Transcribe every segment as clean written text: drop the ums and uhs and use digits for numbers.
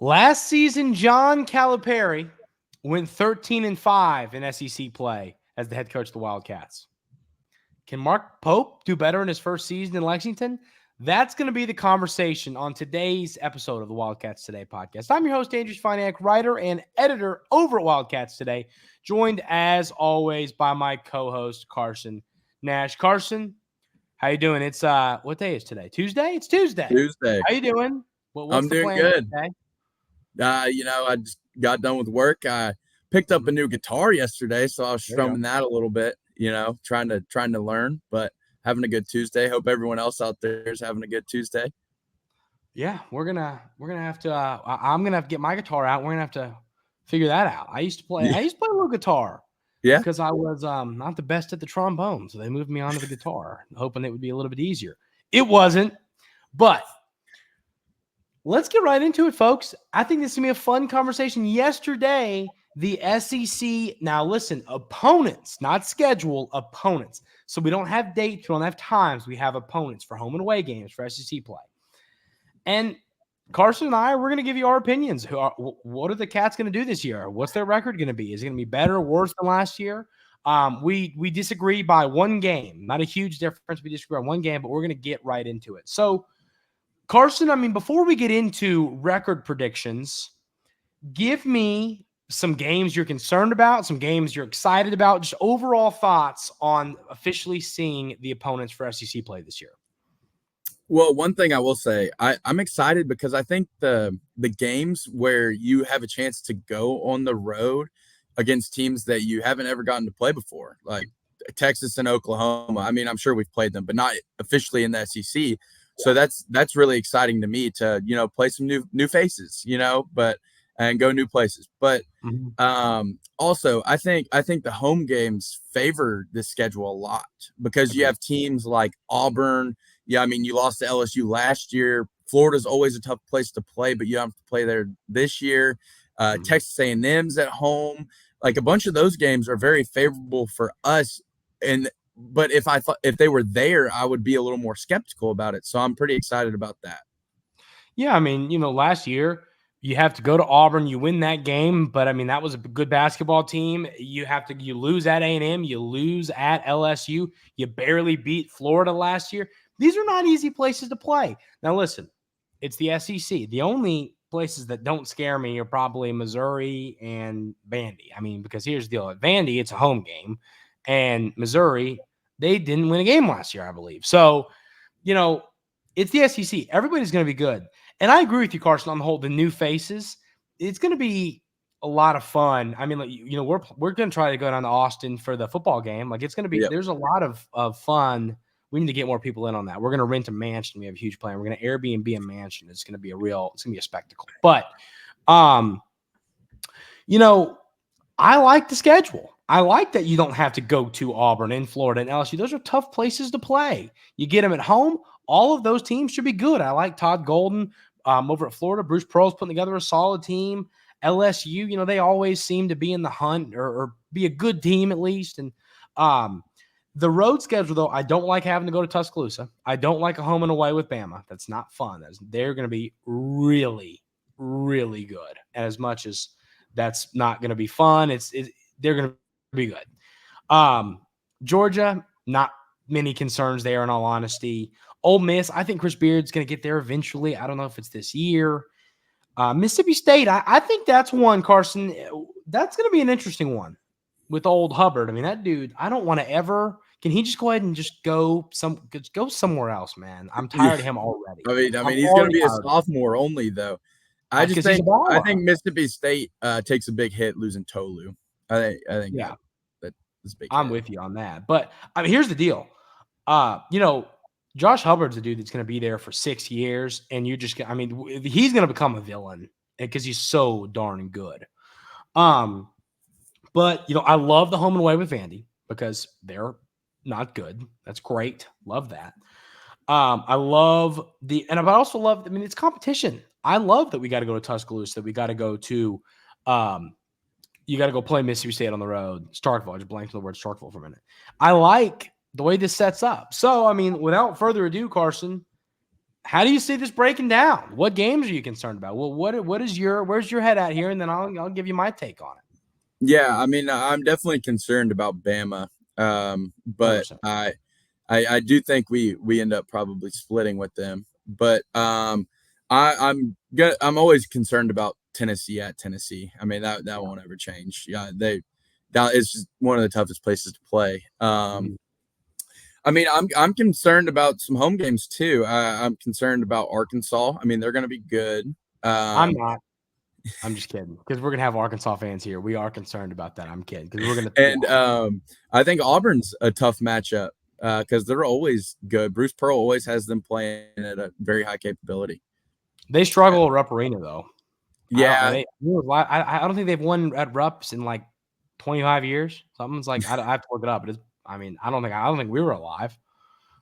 Last season, John Calipari went 13-5 in SEC play as the head coach of the Wildcats. Can Mark Pope do better in his first season in Lexington? That's going to be the conversation on today's episode of the Wildcats Today podcast. I'm your host, Stefaniak, writer and editor over at Wildcats Today, joined as always by my co-host, Carson Nash. Carson, how you doing? It's what day is today? Tuesday? It's Tuesday. Tuesday. How you doing? What's I'm the doing plan good. today? I just got done with work. I picked up a new guitar yesterday, so I was strumming that a little bit, trying to learn, but having a good Tuesday. Hope everyone else out there is having a good Tuesday. Yeah, we're gonna have to I'm gonna have to get my guitar out. We're gonna have to figure that out. I used to play a little guitar. Yeah. Because I was not the best at the trombone. So they moved me onto the guitar, hoping it would be a little bit easier. It wasn't, but let's get right into it, folks. I think this is going to be a fun conversation. Yesterday, the SEC, now listen, opponents, not schedule, opponents. So we don't have dates, we don't have times. We have opponents for home and away games for SEC play. And Carson and I, we're going to give you our opinions. What are the Cats going to do this year? What's their record going to be? Is it going to be better or worse than last year? We disagree by one game. Not a huge difference. We disagree on one game, but we're going to get right into it. So, Carson, before we get into record predictions, give me some games you're concerned about, some games you're excited about, just overall thoughts on officially seeing the opponents for SEC play this year. Well, one thing I will say, I'm excited because I think the games where you have a chance to go on the road against teams that you haven't ever gotten to play before, like Texas and Oklahoma. I'm sure we've played them, but not officially in the SEC. So that's really exciting to me to, play some new faces, and go new places. But also I think the home games favor this schedule a lot because you have teams like Auburn. Yeah, you lost to LSU last year. Florida's always a tough place to play, but you don't have to play there this year. Texas A&M's at home. Like a bunch of those games are very favorable for us. But if they were there, I would be a little more skeptical about it. So I'm pretty excited about that. Yeah, last year you have to go to Auburn, you win that game, but that was a good basketball team. You lose at A&M, you lose at LSU, you barely beat Florida last year. These are not easy places to play. Now, listen, it's the SEC. The only places that don't scare me are probably Missouri and Vandy. Because here's the deal. At Vandy, it's a home game. And Missouri, they didn't win a game last year, I believe. So, it's the SEC. Everybody's going to be good. And I agree with you, Carson, on the new faces. It's going to be a lot of fun. We're going to try to go down to Austin for the football game. It's going to be, There's a lot of fun. We need to get more people in on that. We're going to rent a mansion. We have a huge plan. We're going to Airbnb a mansion. It's going to be a spectacle. But, I like the schedule. I like that you don't have to go to Auburn and Florida and LSU. Those are tough places to play. You get them at home. All of those teams should be good. I like Todd Golden over at Florida. Bruce Pearl's putting together a solid team. LSU, they always seem to be in the hunt or be a good team at least. And, the road schedule, though, I don't like having to go to Tuscaloosa. I don't like a home and away with Bama. That's not fun. They're going to be really, really good. And as much as that's not going to be fun, they're going to be good. Georgia, not many concerns there, in all honesty. Ole Miss, I think Chris Beard's going to get there eventually. I don't know if it's this year. Mississippi State, I think that's one, Carson. That's going to be an interesting one with old Hubbard. That dude, I don't want to ever – can he just go ahead and just go somewhere else, man? I'm tired of him already. He's going to be a sophomore only, though. I think Mississippi State takes a big hit losing Tolu. I think that's big. I'm with you on that. But here's the deal. Josh Hubbard's a dude that's going to be there for 6 years, and you're just he's going to become a villain because he's so darn good. But I love the home and away with Vandy because they're not good. That's great. Love that. I love but I also love, it's competition. I love that we got to go to Tuscaloosa, that we got to go to, you got to go play Mississippi State on the road. Starkville. I just blanked on the word Starkville for a minute. I like the way this sets up. So, without further ado, Carson, How do you see this breaking down? What games are you concerned about? Well, where's your head at here? And then I'll give you my take on it. Yeah, I mean, I'm definitely concerned about Bama, but 100%. I do think we end up probably splitting with them. But I'm always concerned about Tennessee at Tennessee. I mean that won't ever change. Yeah, that is just one of the toughest places to play. I mean, I'm concerned about some home games too. I'm concerned about Arkansas. I mean, they're going to be good. I'm not. I'm just kidding because we're gonna have Arkansas fans here. We are concerned about that. I'm kidding because we're gonna. And I think Auburn's a tough matchup because they're always good. Bruce Pearl always has them playing at a very high capability. They struggle at Rupp Arena though. Yeah, I don't think they've won at Rupp's in like 25 years. Something's like I have to look it up. But I don't think we were alive.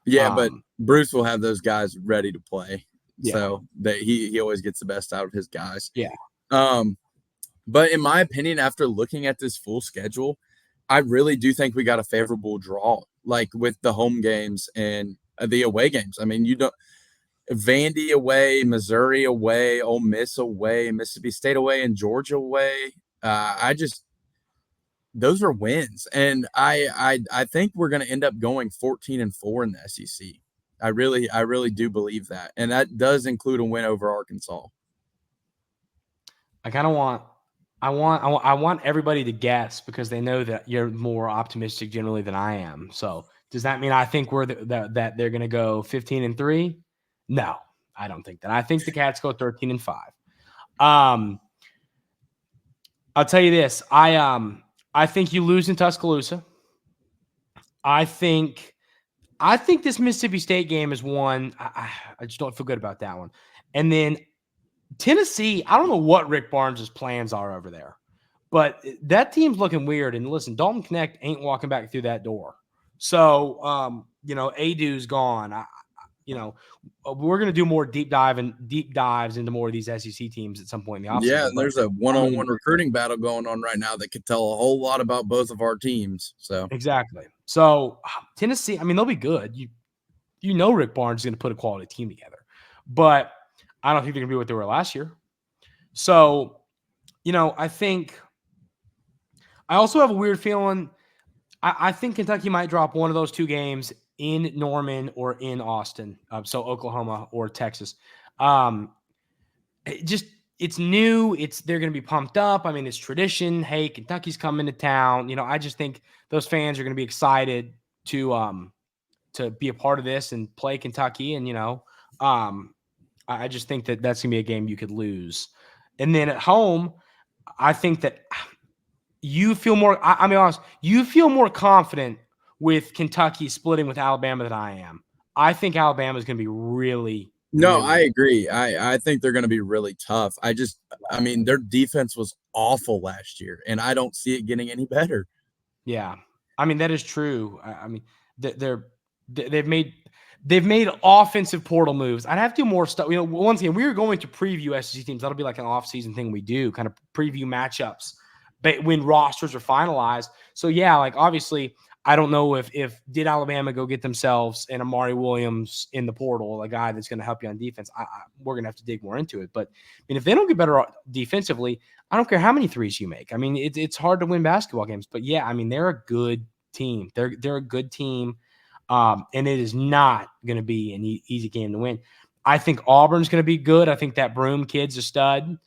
yeah, but Bruce will have those guys ready to play. Yeah. So that he always gets the best out of his guys. Yeah. But in my opinion, after looking at this full schedule, I really do think we got a favorable draw, like with the home games and the away games. I mean, you don't Vandy away, Missouri away, Ole Miss away, Mississippi State away, and Georgia away. Those are wins, and I think we're going to end up going 14-4 in the SEC. I really do believe that, and that does include a win over Arkansas. I want everybody to guess because they know that you're more optimistic generally than I am. So does that mean I think that they're going to go 15-3? No, I don't think that. I think the Cats go 13-5. I'll tell you this. I think you lose in Tuscaloosa. I think this Mississippi State game is one. I just don't feel good about that one. And then Tennessee, I don't know what Rick Barnes' plans are over there, but that team's looking weird. And listen, Dalton Knecht ain't walking back through that door. So, Adu's gone. We're going to do more deep dives into more of these SEC teams at some point in the offseason. Yeah, and there's a one-on-one recruiting battle going on right now that could tell a whole lot about both of our teams. So exactly. So Tennessee, I mean, they'll be good. You know Rick Barnes is going to put a quality team together, but I don't think they're going to be what they were last year. So, I think I also have a weird feeling. I think Kentucky might drop one of those two games in Norman or in Austin. So Oklahoma or Texas. It's new. They're going to be pumped up. I mean, it's tradition. Hey, Kentucky's coming to town. I just think those fans are going to be excited to be a part of this and play Kentucky. And, I just think that that's going to be a game you could lose. And then at home, I think that you feel more – I'll be honest, you feel more confident with Kentucky splitting with Alabama than I am. I think Alabama is going to be really – No, I agree. I think they're going to be really tough. I mean, their defense was awful last year, and I don't see it getting any better. Yeah. I mean, that is true. I mean, they've made offensive portal moves. I'd have to do more stuff. Once again, we are going to preview SEC teams. That'll be like an off-season thing we do, kind of preview matchups when rosters are finalized. So, yeah, like obviously I don't know if did Alabama go get themselves an Amari Williams in the portal, a guy that's going to help you on defense. We're going to have to dig more into it. But, I mean, if they don't get better defensively, I don't care how many threes you make. I mean, it's hard to win basketball games. But, yeah, I mean, they're a good team. They're a good team. And it is not going to be an easy game to win. I think Auburn's going to be good. I think that Broome kid's a stud.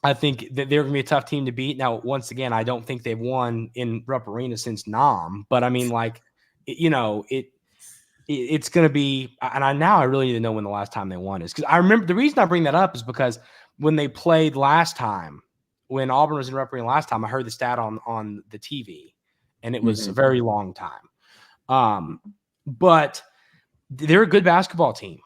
I think that they're going to be a tough team to beat. Now, once again, I don't think they've won in Rupp Arena since Nam. But, I mean, like, it's going to be – and I really need to know when the last time they won is. Because I remember – the reason I bring that up is because when they played last time, when Auburn was in Rupp Arena last time, I heard the stat on the TV. And it was a very long time. But they're a good basketball team.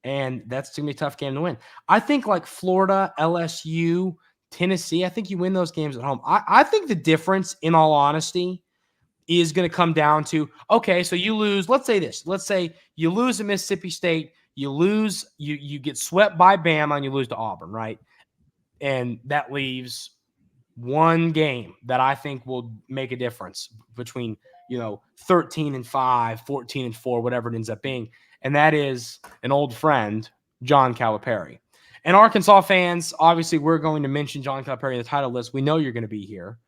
And that's going to be a tough game to win. I think like Florida, LSU, Tennessee, I think you win those games at home. I think the difference, in all honesty, is going to come down to, okay, so you lose, let's say this. Let's say you lose at Mississippi State, you get swept by Bama, and you lose to Auburn, right? And that leaves one game that I think will make a difference between 13-5, 14-4, whatever it ends up being. And that is an old friend, John Calipari. And Arkansas fans, obviously, we're going to mention John Calipari in the title list. We know you're going to be here.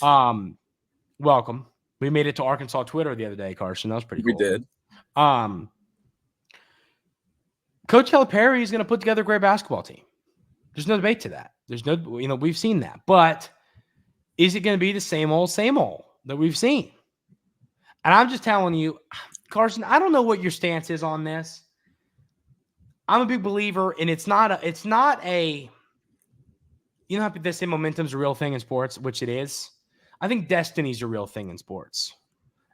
Welcome. We made it to Arkansas Twitter the other day, Carson. That was pretty cool. We did. Coach Calipari is going to put together a great basketball team. There's no debate to that. There's no, we've seen that. But is it going to be the same old that we've seen? And I'm just telling you, Carson, I don't know what your stance is on this. I'm a big believer, and it's not a, how they say momentum's a real thing in sports, which it is. I think destiny's a real thing in sports.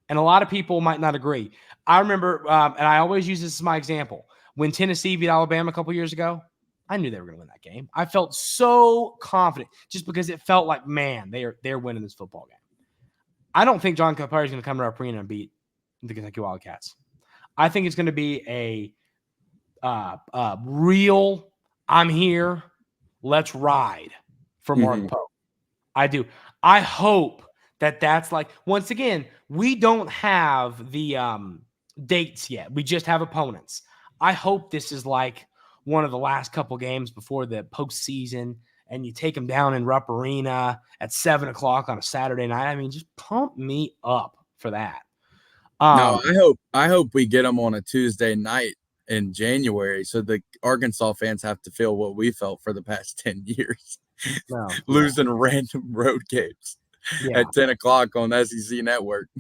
And a lot of people might not agree. I remember, and I always use this as my example, when Tennessee beat Alabama a couple years ago, I knew they were going to win that game. I felt so confident just because it felt like, man, they're winning this football game. I don't think John Calipari is going to come to our arena and beat the Kentucky Wildcats. I think it's going to be a real, I'm here, let's ride for Mark Pope. I do. I hope that's like, once again, we don't have the dates yet. We just have opponents. I hope this is like one of the last couple games before the postseason, and you take them down in Rupp Arena at 7:00 on a Saturday night. I mean, just pump me up for that. No, I hope we get them on a Tuesday night in January, so the Arkansas fans have to feel what we felt for the past 10 years, losing random road games at 10:00 on SEC Network.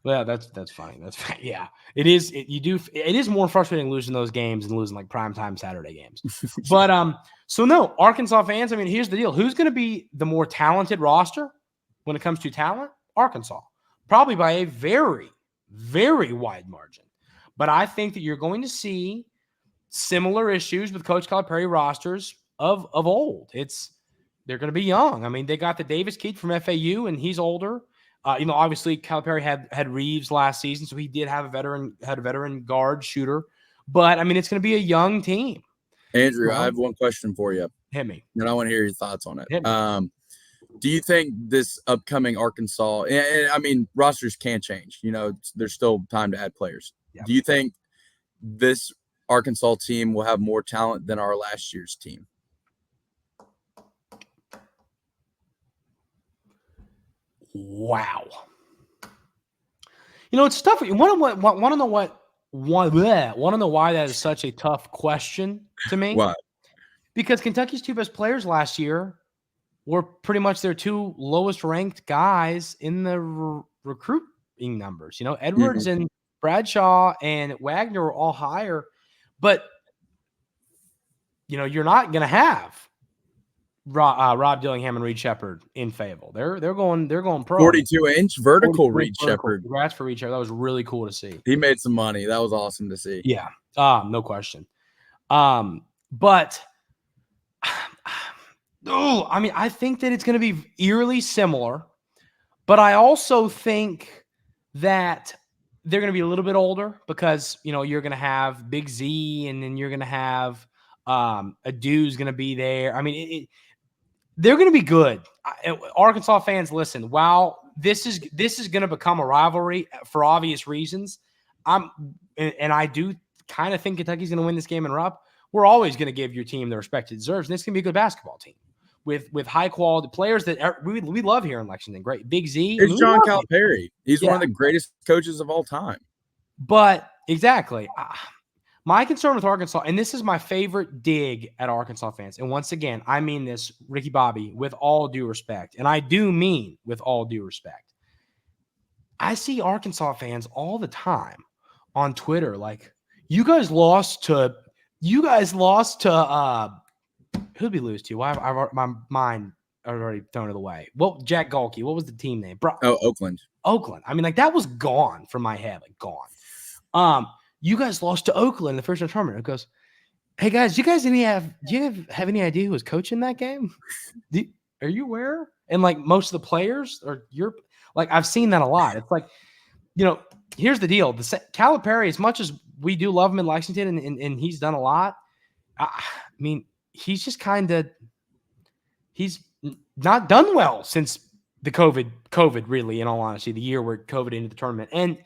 Well, that's fine. That's fine. Yeah, it is. It is more frustrating losing those games than losing like primetime Saturday games. But so no, Arkansas fans. I mean, here's the deal: who's going to be the more talented roster when it comes to talent? Arkansas, probably by a very, very wide margin. But I think that you're going to see similar issues with Coach Calipari rosters of old. They're going to be young. I mean, they got the Davis kid from FAU, and he's older. Obviously Calipari had Reeves last season, so he did have a veteran guard shooter. But I mean, it's going to be a young team. Andrew, I have one question for you. Hit me. And I want to hear your thoughts on it. Do you think this upcoming Arkansas, I mean, rosters can change. There's still time to add players. Yeah. Do you think this Arkansas team will have more talent than our last year's team? Wow. It's tough. You want to know why that is such a tough question to me? Why? Because Kentucky's two best players last year were pretty much their two lowest ranked guys in the recruiting numbers. Edwards and Bradshaw and Wagner were all higher, but you're not going to have Rob Dillingham and Reed Shepherd in Fayetteville. They're going pro. 42-inch vertical Reed Shepherd. Congrats for Reed Shepherd. That was really cool to see. He made some money. That was awesome to see. Yeah, no question. But I think that it's going to be eerily similar. But I also think that they're going to be a little bit older because you're going to have Big Z, and then you're going to have Adu's going to be there. I mean, they're going to be good. Arkansas fans, listen. While this is going to become a rivalry for obvious reasons, I do kind of think Kentucky's going to win this game in Rupp. We're always going to give your team the respect it deserves, and it's going to be a good basketball team with high quality players that we love here in Lexington. Great, Big Z. It's John Calipari. He's one of the greatest coaches of all time. But exactly. My concern with Arkansas, and this is my favorite dig at Arkansas fans, and once again, I mean this, Ricky Bobby, with all due respect, and I do mean with all due respect. I see Arkansas fans all the time on Twitter like, you guys lost to who'd we lose to? My mind already thrown it away. Well, Jack Galkey. What was the team name? Oakland. I mean, like that was gone from my head, like gone. You guys lost to Oakland in the first round tournament. It goes, hey guys, do you have any idea who was coaching that game? Are you aware? And like most of the players, I've seen that a lot. It's like, here's the deal: Calipari, as much as we do love him in Lexington, and he's done a lot. I mean, he's just he's not done well since the COVID really, in all honesty, the year where COVID ended the tournament. And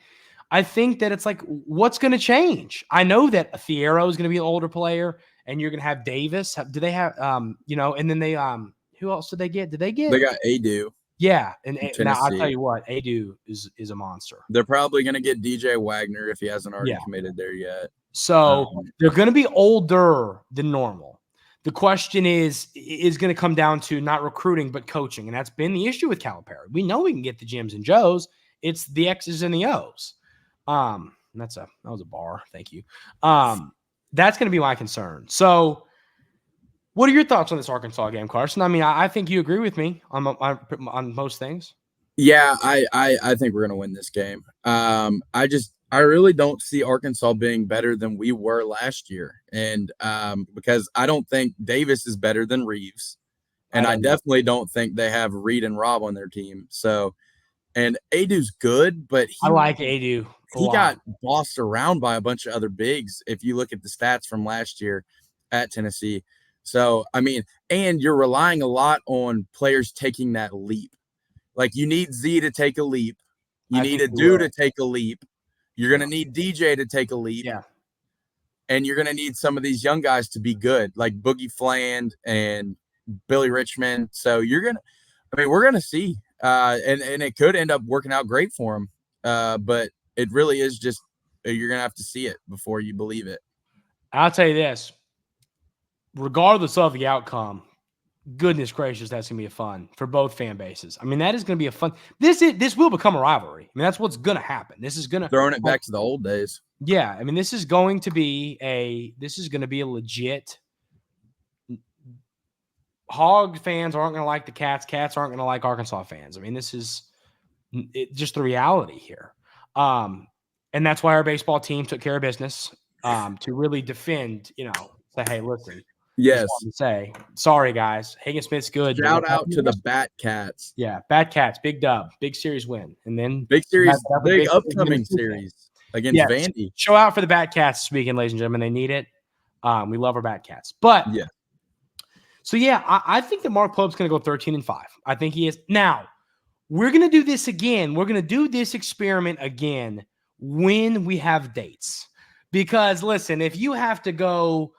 I think that it's like, what's going to change? I know that Thiero is going to be an older player, and you're going to have Davis. Do they have, and then they, who else did they get? Did they get? They got Adu. Yeah. And now I'll tell Tennessee. you what, Adu is a monster. They're probably going to get DJ Wagner if he hasn't already Yeah. committed there yet. So they're going to be older than normal. The question is going to come down to not recruiting, but coaching. And that's been the issue with Calipari. We know we can get the Jims and Joes. It's the X's and the O's. That was a bar. Thank you. That's going to be my concern. So what are your thoughts on this Arkansas game, Carson? I mean, I think you agree with me on most things. Yeah, I think we're going to win this game. I really don't see Arkansas being better than we were last year. And because I don't think Davis is better than Reeves. And I definitely don't think they have Reed and Rob on their team. So, and Adu's good, but I like Adu. He got bossed around by a bunch of other bigs if you look at the stats from last year at Tennessee. So, I mean, and you're relying a lot on players taking that leap. Like, you need Z to take a leap. You need Adu to take a leap. You're going to need DJ to take a leap. Yeah. And you're going to need some of these young guys to be good, like Boogie Fland and Billy Richmond. So we're going to see. And it could end up working out great for them. But it really is just, you're going to have to see it before you believe it. I'll tell you this. Regardless of the outcome, goodness gracious, that's going to be a fun for both fan bases. I mean, that is going to be a fun. This will become a rivalry. I mean, that's what's going to happen. This is going to throwing it back to the old days. Yeah, I mean, this is going to be a legit. Hog fans aren't going to like the Cats. Cats aren't going to like Arkansas fans. I mean, this is just the reality here. And that's why our baseball team took care of business to really defend, say, hey, listen. Yes. Say, sorry, guys. Hagen Smith's good. Shout out to the Bat Cats. Yeah, Bat Cats, big dub, big series win. And then big upcoming series against Vandy. Show out for the Bat Cats this weekend, ladies and gentlemen. They need it. We love our Bat Cats. But yeah. So yeah, I think that Mark Pope's going to go 13-5. I think he is. Now, we're going to do this again. We're going to do this experiment again when we have dates. Because listen, if you have to go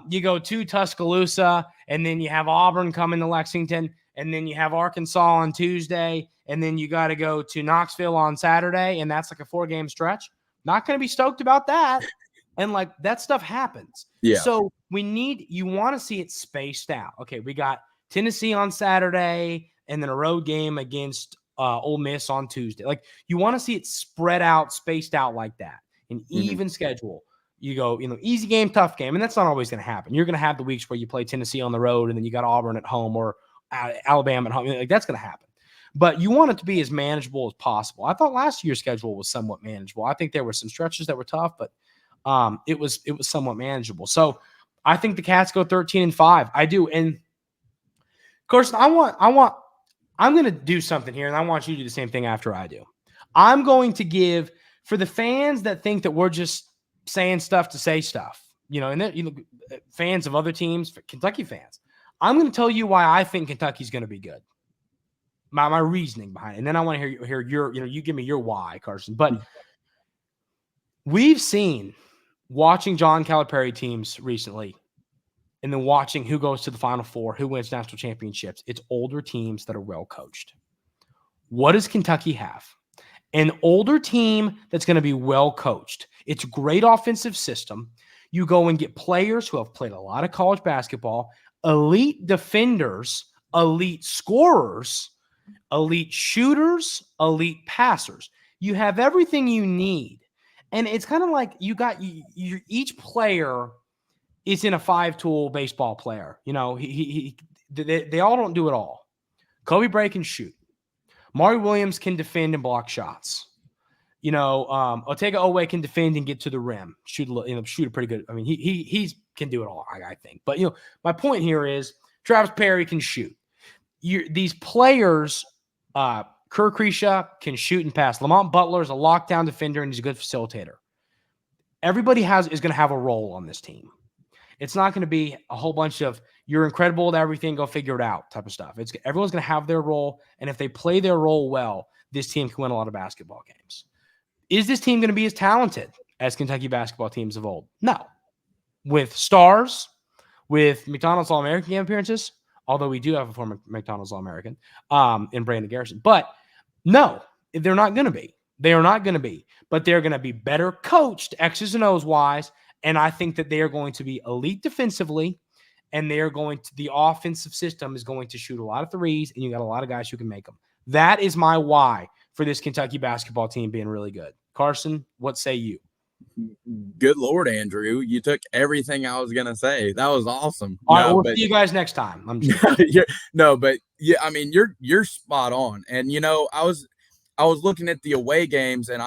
you go to Tuscaloosa, and then you have Auburn coming to Lexington, and then you have Arkansas on Tuesday, and then you got to go to Knoxville on Saturday, and that's like a 4-game stretch. Not going to be stoked about that. And like that stuff happens. Yeah. So you want to see it spaced out. Okay, we got Tennessee on Saturday, and then a road game against Ole Miss on Tuesday. Like you want to see it spread out, spaced out like that, an even schedule. You go, easy game, tough game. And that's not always going to happen. You're going to have the weeks where you play Tennessee on the road and then you got Auburn at home or Alabama at home. Like that's going to happen. But you want it to be as manageable as possible. I thought last year's schedule was somewhat manageable. I think there were some stretches that were tough, but it was somewhat manageable. So I think the Cats go 13-5. I do. And Carson, I'm going to do something here, and I want you to do the same thing after I do. I'm going to give, for the fans that think that we're just saying stuff to say stuff, and fans of other teams, Kentucky fans, I'm going to tell you why I think Kentucky's going to be good. My reasoning behind it. And then I want to hear your, you give me your why, Carson. But we've seen watching John Calipari teams recently and then watching who goes to the Final Four, who wins national championships. It's older teams that are well coached. What does Kentucky have? An older team that's going to be well coached. It's a great offensive system. You go and get players who have played a lot of college basketball, elite defenders, elite scorers, elite shooters, elite passers. You have everything you need. And it's kind of like each player is in a 5-tool baseball player. They all don't do it all. Kobe Bryant can shoot. Maury Williams can defend and block shots. Otega Owe can defend and get to the rim, shoot a pretty good. I mean, he can do it all, I think. But my point here is Travis Perry can shoot. These players, Kerr Krisha can shoot and pass. Lamont Butler is a lockdown defender and he's a good facilitator. Everybody is going to have a role on this team. It's not going to be a whole bunch of you're incredible at everything, go figure it out type of stuff. Everyone's going to have their role, and if they play their role well, this team can win a lot of basketball games. Is this team going to be as talented as Kentucky basketball teams of old? No. With stars, with McDonald's All-American game appearances, although we do have a former McDonald's All-American in Brandon Garrison. But no, they're not going to be. They are not going to be. But they're going to be better coached, X's and O's wise, and I think that they are going to be elite defensively, and they are going to – the offensive system is going to shoot a lot of threes, and you got a lot of guys who can make them. That is my why for this Kentucky basketball team being really good. Carson, what say you? Good Lord, Andrew. You took everything I was going to say. That was awesome. All right, we'll see you guys next time. I'm just but yeah, I mean, you're spot on. And, I was looking at the away games, and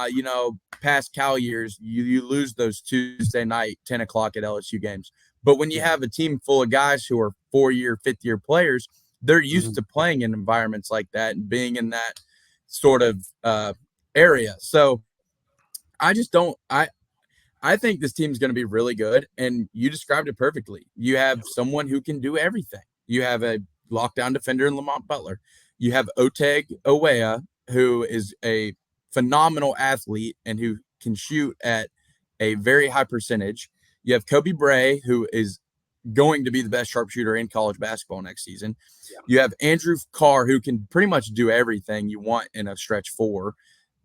past Cal years, you lose those Tuesday night, 10 o'clock at LSU games. But when you have a team full of guys who are 4-year, 5th-year players, they're used to playing in environments like that and being in that sort of area. So I just don't – I think this team's going to be really good, and you described it perfectly. You have someone who can do everything. You have a lockdown defender in Lamont Butler. You have Oteg Owea, who is a phenomenal athlete and who can shoot at a very high percentage. You have Kobe Bray, who is going to be the best sharpshooter in college basketball next season. Yeah. You have Andrew Carr, who can pretty much do everything you want in a stretch 4.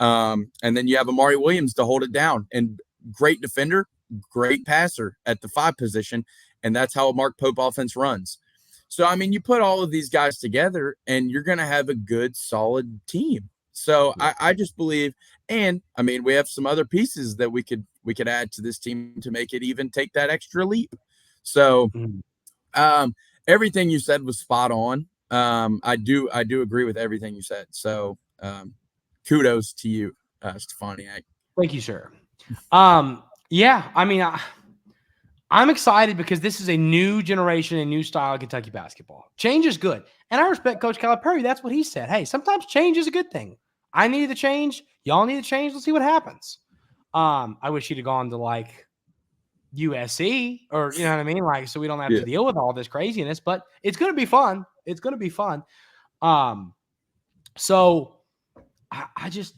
And then you have Amari Williams to hold it down. And great defender, great passer at the 5 position, and that's how a Mark Pope offense runs. So, I mean, you put all of these guys together, and you're going to have a good, solid team. So, I just believe, and I mean, we have some other pieces that we could add to this team to make it even take that extra leap. So, everything you said was spot on. I do agree with everything you said. So, kudos to you, Stefaniak. Thank you, sir. Yeah, I mean, I'm excited because this is a new generation, a new style of Kentucky basketball. Change is good. And I respect Coach Calipari. That's what he said. Hey, sometimes change is a good thing. I needed the change. Y'all need the change. Let's see what happens. I wish he'd have gone to like USC or, you know what I mean? Like, so we don't have to deal with all this craziness, but it's going to be fun. It's going to be fun. So I just,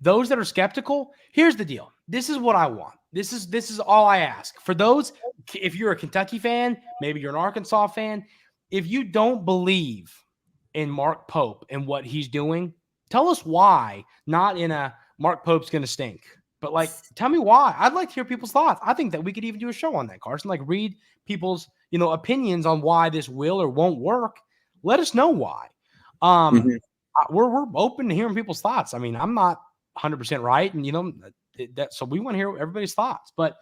those that are skeptical, here's the deal. This is what I want. This is all I ask. For those, if you're a Kentucky fan, maybe you're an Arkansas fan, if you don't believe in Mark Pope and what he's doing, tell us why, not in a Mark Pope's going to stink. But, like, tell me why. I'd like to hear people's thoughts. I think that we could even do a show on that, Carson. Like, read people's, opinions on why this will or won't work. Let us know why. We're open to hearing people's thoughts. I mean, I'm not 100% right, and so we want to hear everybody's thoughts. But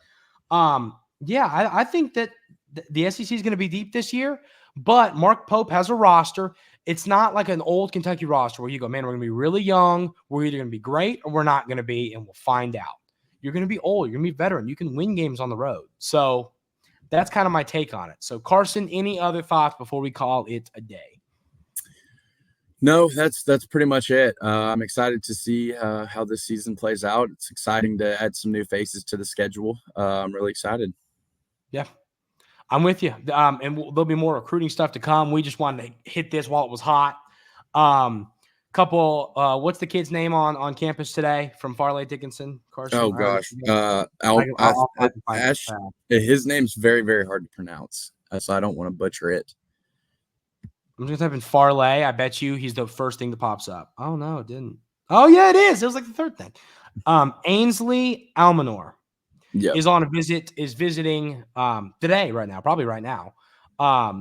I think that the SEC is going to be deep this year. But Mark Pope has a roster. It's not like an old Kentucky roster where you go, man, we're going to be really young. We're either going to be great or we're not going to be, and we'll find out. You're going to be old. You're going to be veteran. You can win games on the road. So that's kind of my take on it. So, Carson, any other thoughts before we call it a day? No, that's pretty much it. I'm excited to see how this season plays out. It's exciting to add some new faces to the schedule. I'm really excited. Yeah, I'm with you. And there'll be more recruiting stuff to come. We just wanted to hit this while it was hot. What's the kid's name on campus today from Farley Dickinson? Carson? Oh, gosh. Ash. His name's very, very hard to pronounce, so I don't want to butcher it. I'm just typing Farley. I bet you he's the first thing that pops up. Oh, no, it didn't. Oh, yeah, it is. It was like the third thing. Ainsley Almanor is visiting today, probably right now.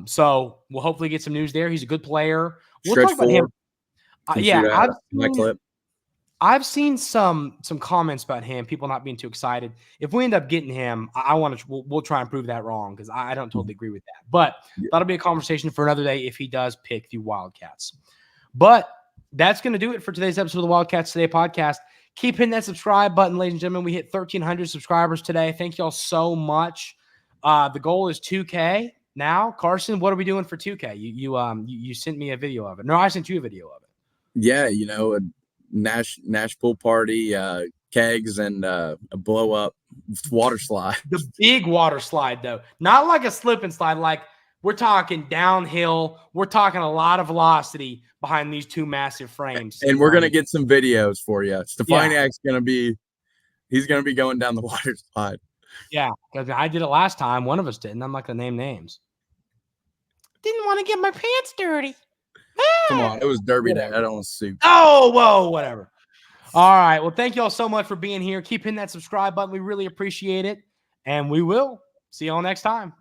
So we'll hopefully get some news there. He's a good player. We'll talk about him. I've seen some comments about him, people not being too excited. If we end up getting him, we'll try and prove that wrong because I don't totally agree with that. But that'll be a conversation for another day if he does pick the Wildcats. But that's going to do it for today's episode of the Wildcats Today Podcast. Keep hitting that subscribe button, ladies and gentlemen. We hit 1,300 subscribers today. Thank y'all so much. The goal is 2K. Now, Carson, what are we doing for 2K? You sent me a video of it. No, I sent you a video of it. Yeah, a Nash pool party, kegs and a blow up water slide. The big water slide, though, not like a slip and slide. Like we're talking downhill. We're talking a lot of velocity behind these two massive frames. And we're gonna get some videos for you. Stefaniak's he's gonna be going down the water slide. Yeah, because I did it last time. One of us didn't. I'm not gonna name names. Didn't want to get my pants dirty. Come on, it was Derby Day. I don't want to suit. Oh, whoa, whatever. All right. Well, thank you all so much for being here. Keep hitting that subscribe button. We really appreciate it. And we will see you all next time.